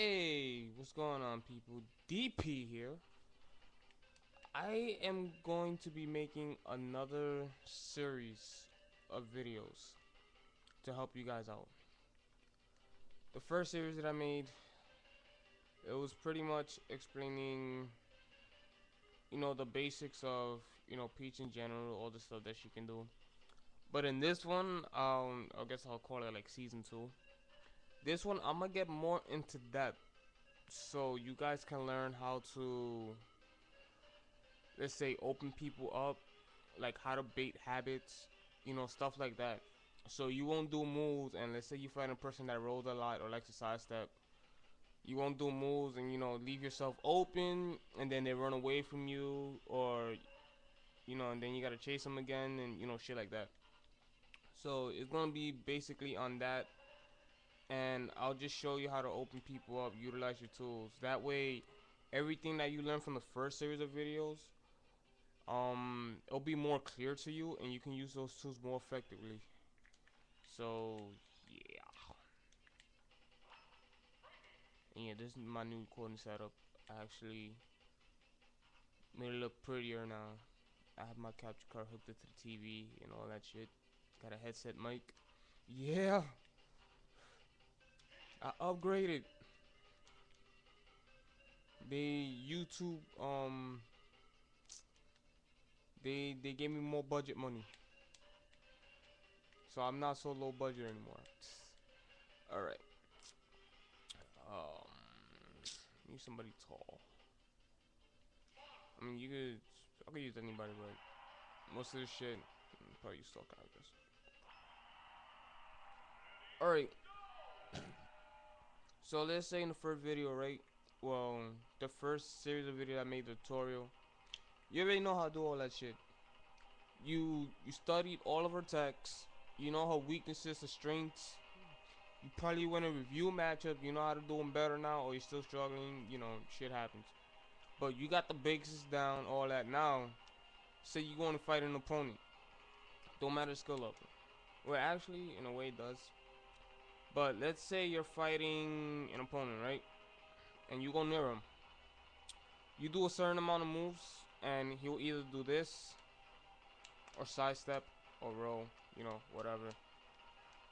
Hey, what's going on, people? DP here. I am going to be making another series of videos to help you guys out. The first series that I made, it was pretty much explaining, the basics of, Peach in general, all the stuff that she can do. But in this one, I guess I'll call it like season 2. This one, I'm gonna get more into depth so you guys can learn how to, let's say, open people up, like how to bait habits, stuff like that. So you won't do moves, and let's say you find a person that rolls a lot or likes to sidestep. You won't do moves and leave yourself open, and then they run away from you, or and then you gotta chase them again, and shit like that. So it's gonna be basically on that, and I'll just show you how to open people up, utilize your tools. That way, everything that you learn from the first series of videos, it'll be more clear to you, and you can use those tools more effectively. So yeah, and yeah, this is my new recording setup. I actually made it look prettier now. I have my capture card hooked up to the TV and all that shit. Got a headset mic. Yeah, I upgraded. They YouTube they gave me more budget money, so I'm not so low budget anymore. All right. Um, need somebody tall. I mean, I could use anybody, but most of this shit, probably use stock characters. Alright, so let's say in the first video, right? Well, the first series of videos I made the tutorial. You already know how to do all that shit. You studied all of her attacks. You know her weaknesses, her strengths. You probably want to review matchup. You know how to do them better now, or you're still struggling. Shit happens. But you got the basics down, all that. Now, say you going to fight an opponent. Don't matter skill level. Well, actually, in a way, it does. But let's say you're fighting an opponent, right? And you go near him. You do a certain amount of moves, and he'll either do this, or sidestep, or roll, whatever.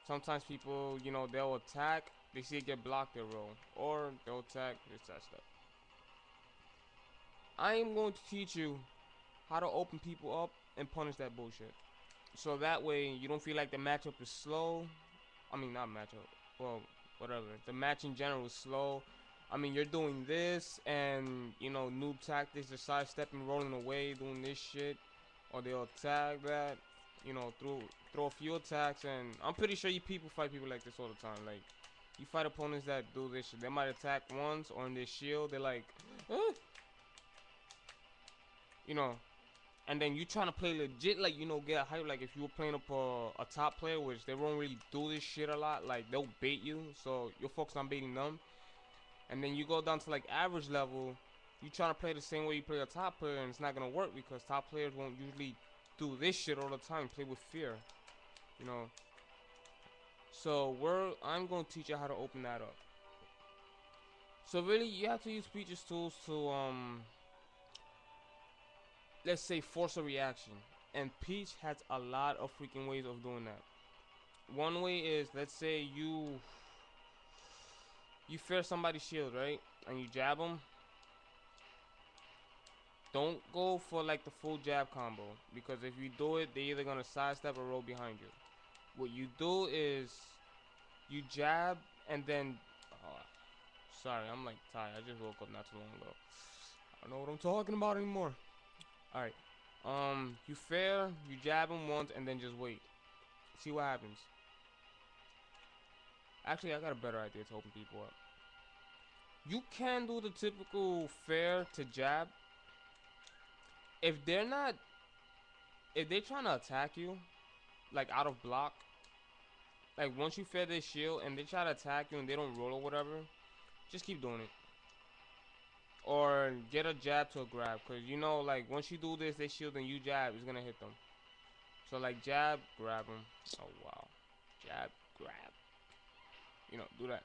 Sometimes people, they'll attack, they see it get blocked, they roll. Or they'll attack, they sidestep. I am going to teach you how to open people up and punish that bullshit. So that way, you don't feel like the matchup is slow. I mean, not matchup. Well, whatever. The match in general is slow. I mean, you're doing this, and noob tactics, they're sidestepping, rolling away, doing this shit, or they'll attack that. Throw a few attacks, and I'm pretty sure you people fight people like this all the time. Like, you fight opponents that do this shit. They might attack once, or in their shield, they're like, eh, you know, and then you trying to play legit, like get hype. Like if you were playing up a top player, which they won't really do this shit a lot. Like they'll bait you, so you'll focus on baiting them. And then you go down to like average level, you trying to play the same way you play a top player, and it's not gonna work because top players won't usually do this shit all the time. Play with fear, you know. So I'm gonna teach you how to open that up. So really, you have to use Peach's tools to let's say force a reaction, and Peach has a lot of freaking ways of doing that. One way is, let's say you fear somebody's shield, right? And you jab them. Don't go for like the full jab combo, because if you do it, they're either gonna sidestep or roll behind you. What you do is you jab and then sorry, I'm like tired. I just woke up not too long ago. I don't know what I'm talking about anymore. Alright. You fair, you jab him once and then just wait. See what happens. Actually, I got a better idea to open people up. You can do the typical fair to jab. If they're not, if they're trying to attack you, like out of block, like once you fair their shield and they try to attack you and they don't roll or whatever, just keep doing it. Or get a jab to a grab, cause like once you do this, they shield and you jab, it's gonna hit them. So like jab, grab them. Oh wow, jab, grab. Do that.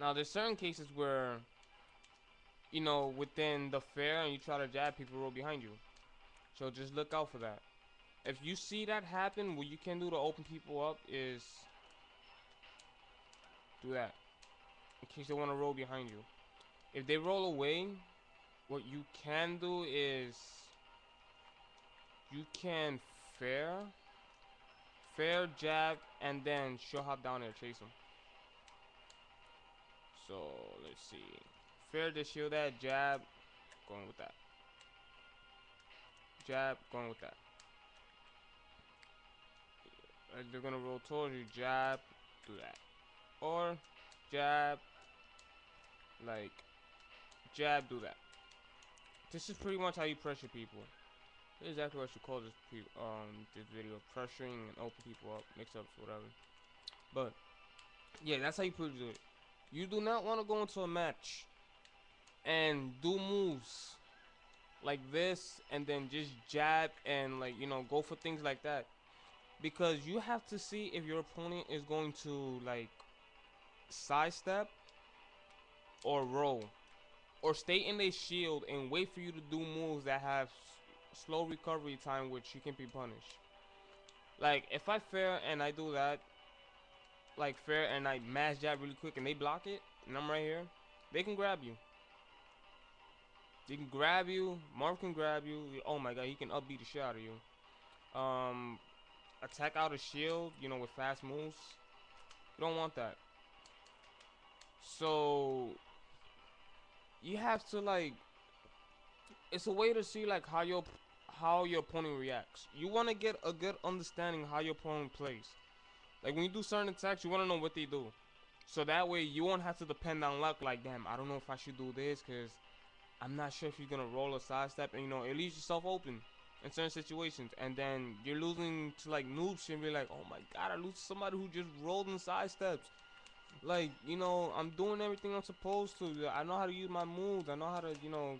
Now there's certain cases where, you know, within the fair and you try to jab, people roll behind you. So just look out for that. If you see that happen, what you can do to open people up is do that. In case they want to roll behind you. If they roll away, what you can do is you can fair, jab, and then she'll hop down there, chase him. So let's see. Fair to shield that, jab, going with that. Jab, going with that. They're gonna roll towards you, jab, do that. Or jab, like jab, do that. This is pretty much how you pressure people. This is exactly what you call this video, pressuring and open people up, mix-ups, whatever. But yeah, that's how you pretty do it. You do not want to go into a match and do moves like this and then just jab and, like, you know, go for things like that, because you have to see if your opponent is going to like sidestep or roll or stay in their shield and wait for you to do moves that have slow recovery time, which you can be punished. Like if I fair and I do that, like fair and I mash jab really quick and they block it and I'm right here, they can grab you. They can grab you. Marv can grab you. Oh my god, he can upbeat the shit out of you. Attack out a shield, you know, with fast moves. You don't want that. So you have to, like, it's a way to see like how your opponent reacts. You want to get a good understanding how your opponent plays. Like when you do certain attacks, you want to know what they do, so that way you won't have to depend on luck. Like, damn, I don't know if I should do this because I'm not sure if you're gonna roll a sidestep, and you know it leaves yourself open in certain situations, and then you're losing to like noobs and be like, oh my god, I lose to somebody who just rolled in sidesteps. Like, you know, I'm doing everything I'm supposed to. I know how to use my moves. I know how to, you know,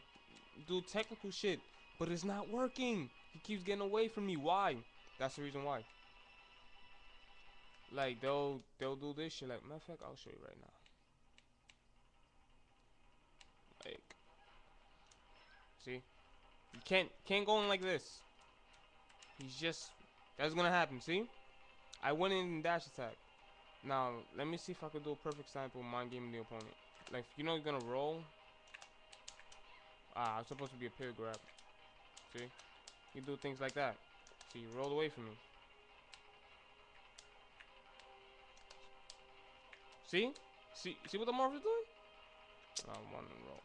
do technical shit, but it's not working. He keeps getting away from me. Why? That's the reason why. Like they'll do this shit. Like, matter of fact, I'll show you right now. Like, see, you can't go in like this. He's just, that's gonna happen. See, I went in dash attack. Now let me see if I could do a perfect sample mind gaming the opponent. Like, you know, you're gonna roll. Ah, I'm supposed to be a pig grab. See, you do things like that. See, you roll away from me. See what the Morph is doing? One and roll.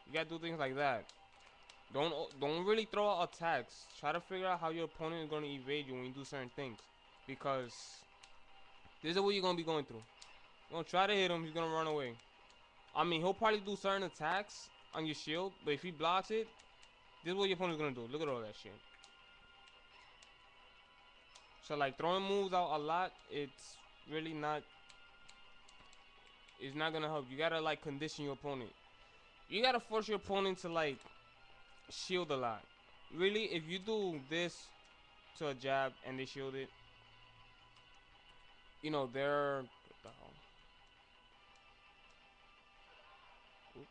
You gotta do things like that. Don't really throw out attacks. Try to figure out how your opponent is gonna evade you when you do certain things, because this is what you're gonna be going through. You're gonna try to hit him, he's gonna run away. I mean, he'll probably do certain attacks on your shield, but if he blocks it, this is what your opponent's gonna do. Look at all that shit. So like throwing moves out a lot, it's really not. It's not gonna help. You gotta like condition your opponent. You gotta force your opponent to like shield a lot. Really, if you do this to a jab and they shield it, you know, they're, what the hell? Oops.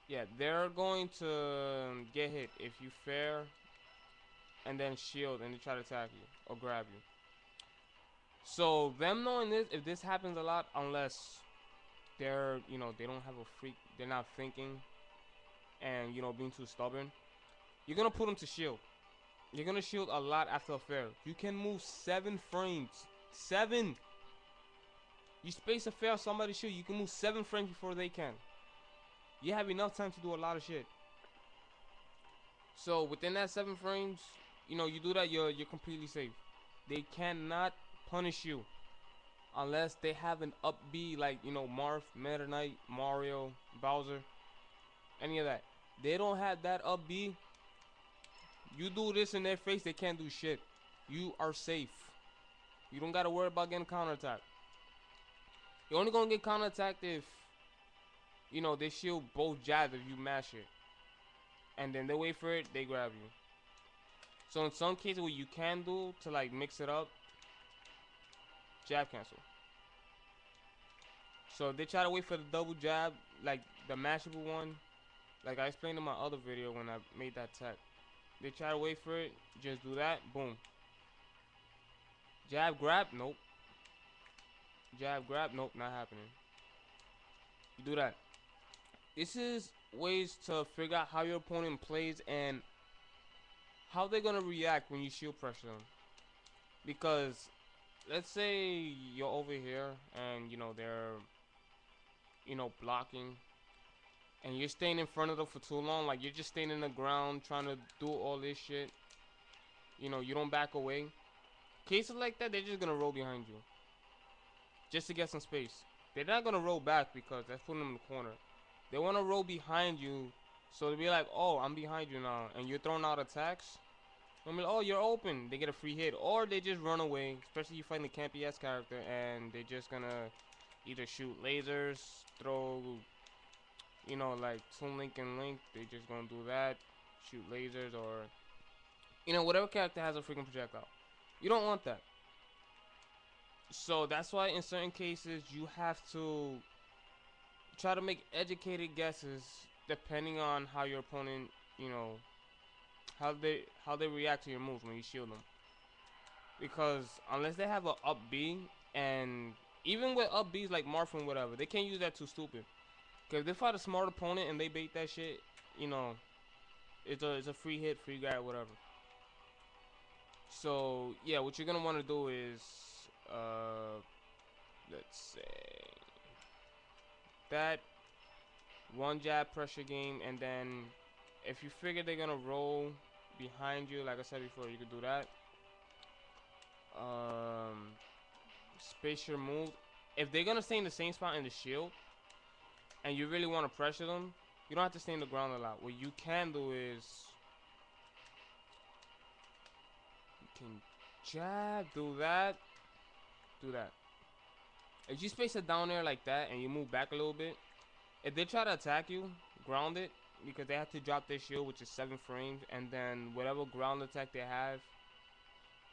Yeah, they're going to get hit if you fair and then shield and they try to attack you or grab you. So them knowing this, if this happens a lot, unless they're, you know, they don't have a freak, they're not thinking and, you know, being too stubborn, you're gonna put them to shield. You're gonna shield a lot after a fair. You can move 7 frames. 7. You space a fair, somebody shield, you can move 7 frames before they can. You have enough time to do a lot of shit. So within that 7 frames, you know, you do that, you're completely safe. They cannot punish you unless they have an up B, like, you know, Marth, Meta Knight, Mario, Bowser, any of that. They don't have that up B. You do this in their face, they can't do shit. You are safe. You don't gotta worry about getting counterattacked. You're only gonna get counterattacked if, you know, they shield both jabs if you mash it. And then they wait for it, they grab you. So in some cases, what you can do to like mix it up jab cancel. So if they try to wait for the double jab, like the mashable one, like I explained in my other video when I made that tech. They try to wait for it, just do that, boom. Jab grab, nope. Jab grab, nope, not happening. You do that. This is ways to figure out how your opponent plays and how they're gonna react when you shield pressure them. Because let's say you're over here and they're blocking, and you're staying in front of them for too long, like you're just staying in the ground trying to do all this shit. You don't back away. Cases like that, they're just gonna roll behind you just to get some space. They're not gonna roll back because that's putting them in the corner. They wanna roll behind you, so they'll be like, "Oh, I'm behind you now," and you're throwing out attacks. I mean, oh, you're open. They get a free hit, or they just run away. Especially you find the campy ass character, and they're just gonna either shoot lasers, throw, like Toon Link and Link. They just gonna do that, shoot lasers, or whatever character has a freaking projectile. You don't want that. So that's why in certain cases you have to try to make educated guesses depending on how your opponent, how they react to your moves when you shield them. Because unless they have a up B, and even with up Bs like Marth and whatever, they can't use that too stupid. Cause if they fight a smart opponent and they bait that shit, it's a free hit, free guy, whatever. So yeah, what you're gonna want to do is, let's say that one jab pressure game, and then if you figure they're gonna roll behind you, like I said before, you could do that. Space your move. If they're gonna stay in the same spot in the shield, and you really want to pressure them, you don't have to stay in the ground a lot. What you can do is you can jab, do that, do that. If you space it down there like that and you move back a little bit, if they try to attack you, ground it, because they have to drop their shield, which is 7 frames, and then whatever ground attack they have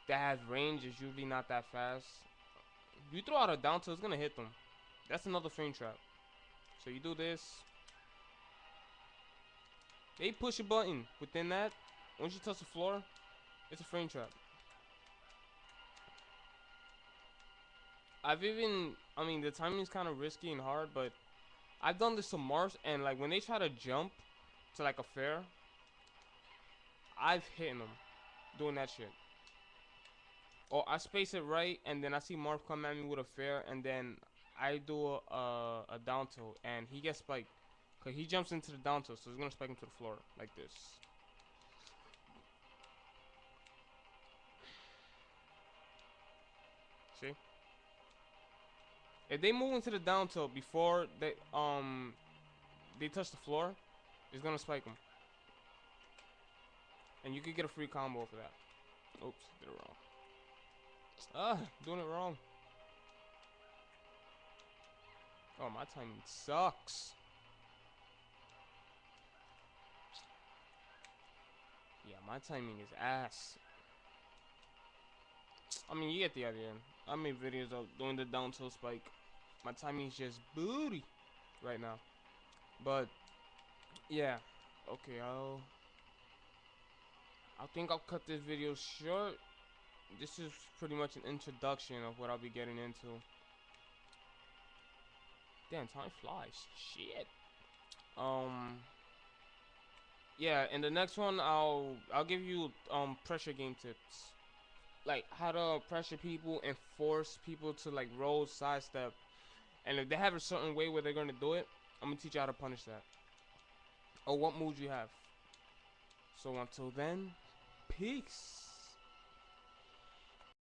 that has range is usually not that fast. You throw out a down tilt, it's gonna hit them. That's another frame trap. So you do this. They push a button. Within that, once you touch the floor, it's a frame trap. I mean, the timing is kind of risky and hard, but I've done this to Mars, and like when they try to jump to like a fair, I've hit them doing that shit. Or I space it right, and then I see Marv come at me with a fair, and then I do a down tilt, and he gets spiked. Cause he jumps into the down tilt, so it's gonna spike him to the floor like this. See? If they move into the down tilt before they touch the floor, it's gonna spike him. And you could get a free combo for that. Oops, did it wrong. Doing it wrong. Oh, my timing sucks. Yeah, my timing is ass. I mean, you get the idea. I made videos of doing the down tilt spike. My timing is just booty right now. But yeah, okay. I think I'll cut this video short. This is pretty much an introduction of what I'll be getting into. Damn, time flies. Shit. Yeah, in the next one I'll give you pressure game tips. Like how to pressure people and force people to like roll, sidestep. And if they have a certain way where they're gonna do it, I'm gonna teach you how to punish that. Or what moves you have. So until then, peace.